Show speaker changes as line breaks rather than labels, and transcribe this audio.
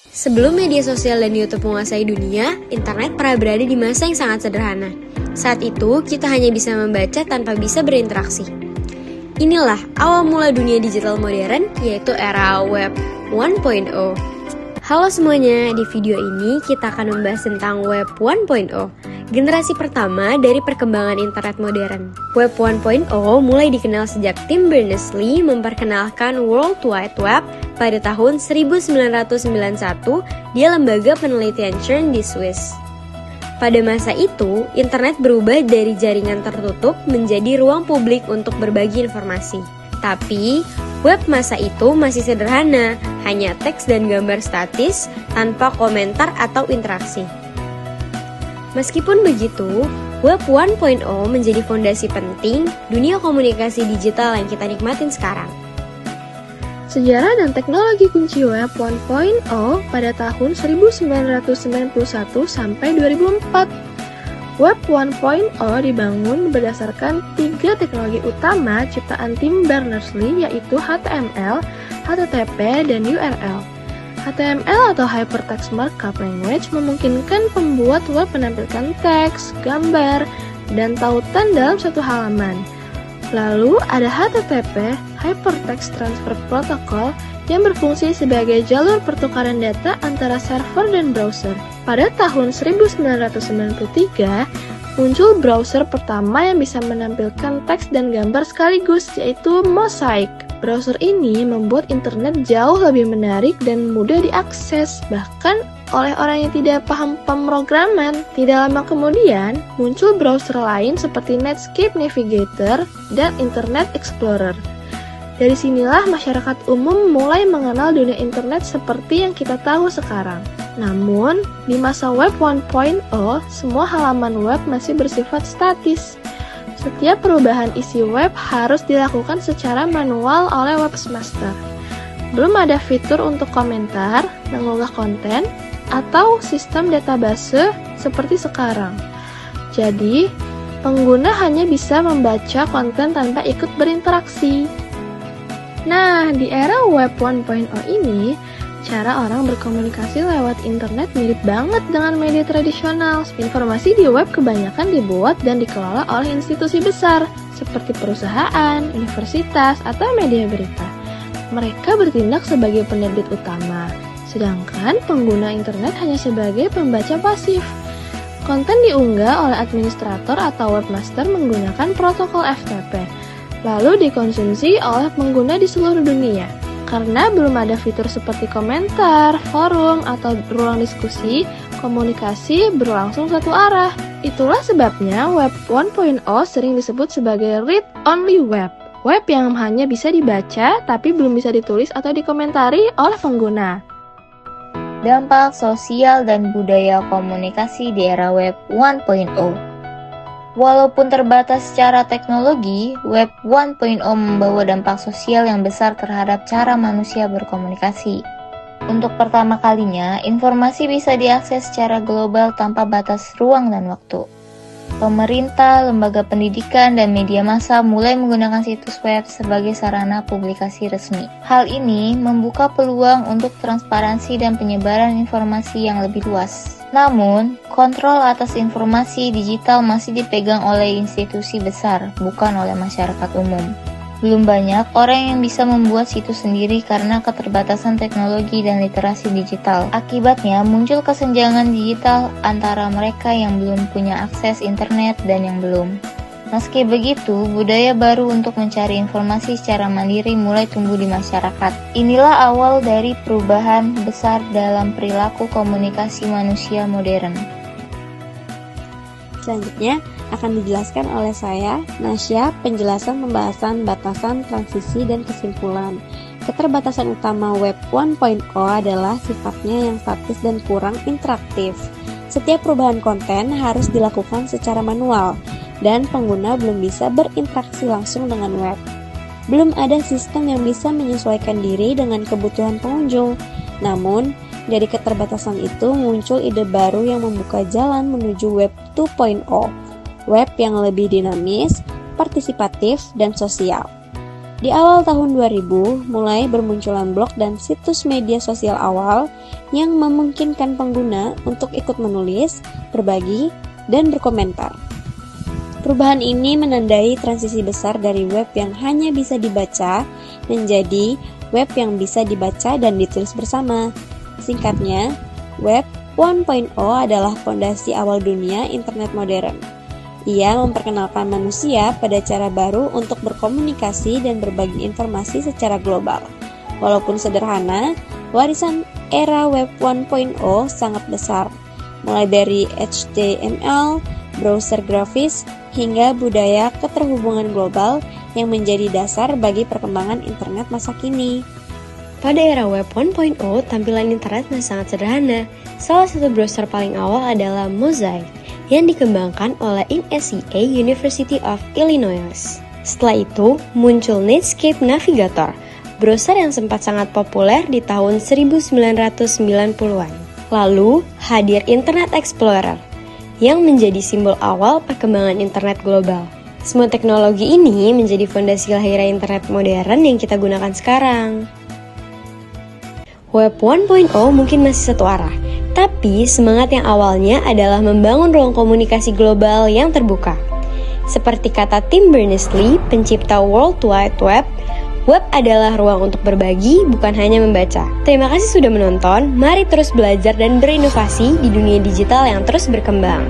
Sebelum media sosial dan YouTube menguasai dunia, internet pernah berada di masa yang sangat sederhana. Saat itu, kita hanya bisa membaca tanpa bisa berinteraksi. Inilah awal mula dunia digital modern, yaitu era Web 1.0. Halo semuanya, di video ini kita akan membahas tentang Web 1.0, generasi pertama dari perkembangan internet modern. Web 1.0 mulai dikenal sejak Tim Berners-Lee memperkenalkan World Wide Web pada tahun 1991 di lembaga penelitian CERN di Swiss. Pada masa itu, internet berubah dari jaringan tertutup menjadi ruang publik untuk berbagi informasi. Tapi, web masa itu masih sederhana, hanya teks dan gambar statis tanpa komentar atau interaksi. Meskipun begitu, Web 1.0 menjadi fondasi penting dunia komunikasi digital yang kita nikmatin sekarang.
Sejarah dan teknologi kunci Web 1.0 pada tahun 1991 sampai 2004. Web 1.0 dibangun berdasarkan 3 teknologi utama ciptaan Tim Berners-Lee, yaitu HTML, HTTP, dan URL. HTML atau Hypertext Markup Language memungkinkan pembuat web menampilkan teks, gambar, dan tautan dalam satu halaman. Lalu ada HTTP, Hypertext Transfer Protocol, yang berfungsi sebagai jalur pertukaran data antara server dan browser. Pada tahun 1993, muncul browser pertama yang bisa menampilkan teks dan gambar sekaligus, yaitu Mosaic. Browser ini membuat internet jauh lebih menarik dan mudah diakses, bahkan oleh orang yang tidak paham pemrograman. Tidak lama kemudian, muncul browser lain seperti Netscape Navigator dan Internet Explorer. Dari sinilah masyarakat umum mulai mengenal dunia internet seperti yang kita tahu sekarang. Namun, di masa Web 1.0, semua halaman web masih bersifat statis. Setiap perubahan isi web harus dilakukan secara manual oleh webmaster. Belum ada fitur untuk komentar, mengunggah konten, atau sistem database seperti sekarang. Jadi, pengguna hanya bisa membaca konten tanpa ikut berinteraksi. Nah, di era Web 1.0 ini, cara orang berkomunikasi lewat internet mirip banget dengan media tradisional. Informasi di web kebanyakan dibuat dan dikelola oleh institusi besar, seperti perusahaan, universitas, atau media berita. Mereka bertindak sebagai penerbit utama, sedangkan pengguna internet hanya sebagai pembaca pasif. Konten diunggah oleh administrator atau webmaster menggunakan protokol FTP, lalu dikonsumsi oleh pengguna di seluruh dunia. Karena belum ada fitur seperti komentar, forum, atau ruang diskusi, komunikasi berlangsung satu arah. Itulah sebabnya Web 1.0 sering disebut sebagai read-only web. Web yang hanya bisa dibaca, tapi belum bisa ditulis atau dikomentari oleh pengguna.
Dampak sosial dan budaya komunikasi di era Web 1.0. Walaupun terbatas secara teknologi, Web 1.0 membawa dampak sosial yang besar terhadap cara manusia berkomunikasi. Untuk pertama kalinya, informasi bisa diakses secara global tanpa batas ruang dan waktu. Pemerintah, lembaga pendidikan, dan media massa mulai menggunakan situs web sebagai sarana publikasi resmi. Hal ini membuka peluang untuk transparansi dan penyebaran informasi yang lebih luas. Namun, kontrol atas informasi digital masih dipegang oleh institusi besar, bukan oleh masyarakat umum. Belum banyak orang yang bisa membuat situs sendiri karena keterbatasan teknologi dan literasi digital. Akibatnya, muncul kesenjangan digital antara mereka yang belum punya akses internet dan yang belum. Meski begitu, budaya baru untuk mencari informasi secara mandiri mulai tumbuh di masyarakat. Inilah awal dari perubahan besar dalam perilaku komunikasi manusia modern.
Selanjutnya akan dijelaskan oleh saya, Nasya, penjelasan pembahasan batasan, transisi, dan kesimpulan. Keterbatasan utama Web 1.0 adalah sifatnya yang statis dan kurang interaktif. Setiap perubahan konten harus dilakukan secara manual, dan pengguna belum bisa berinteraksi langsung dengan web. Belum ada sistem yang bisa menyesuaikan diri dengan kebutuhan pengunjung. Namun, dari keterbatasan itu muncul ide baru yang membuka jalan menuju Web 2.0, web yang lebih dinamis, partisipatif, dan sosial. Di awal tahun 2000, mulai bermunculan blog dan situs media sosial awal yang memungkinkan pengguna untuk ikut menulis, berbagi, dan berkomentar. Perubahan ini menandai transisi besar dari web yang hanya bisa dibaca menjadi web yang bisa dibaca dan ditulis bersama. Singkatnya, Web 1.0 adalah fondasi awal dunia internet modern. Ia memperkenalkan manusia pada cara baru untuk berkomunikasi dan berbagi informasi secara global. Walaupun sederhana, warisan era Web 1.0 sangat besar, mulai dari HTML, browser grafis, hingga budaya keterhubungan global yang menjadi dasar bagi perkembangan internet masa kini.
Pada era Web 1.0, tampilan internet masih sangat sederhana. Salah satu browser paling awal adalah Mosaic, yang dikembangkan oleh INSEE University of Illinois. Setelah itu, muncul Netscape Navigator, browser yang sempat sangat populer di tahun 1990-an. Lalu, hadir Internet Explorer, yang menjadi simbol awal perkembangan internet global. Semua teknologi ini menjadi fondasi lahirnya internet modern yang kita gunakan sekarang. Web 1.0 mungkin masih satu arah, tapi semangat yang awalnya adalah membangun ruang komunikasi global yang terbuka. Seperti kata Tim Berners-Lee, pencipta World Wide Web, web adalah ruang untuk berbagi, bukan hanya membaca. Terima kasih sudah menonton, mari terus belajar dan berinovasi di dunia digital yang terus berkembang.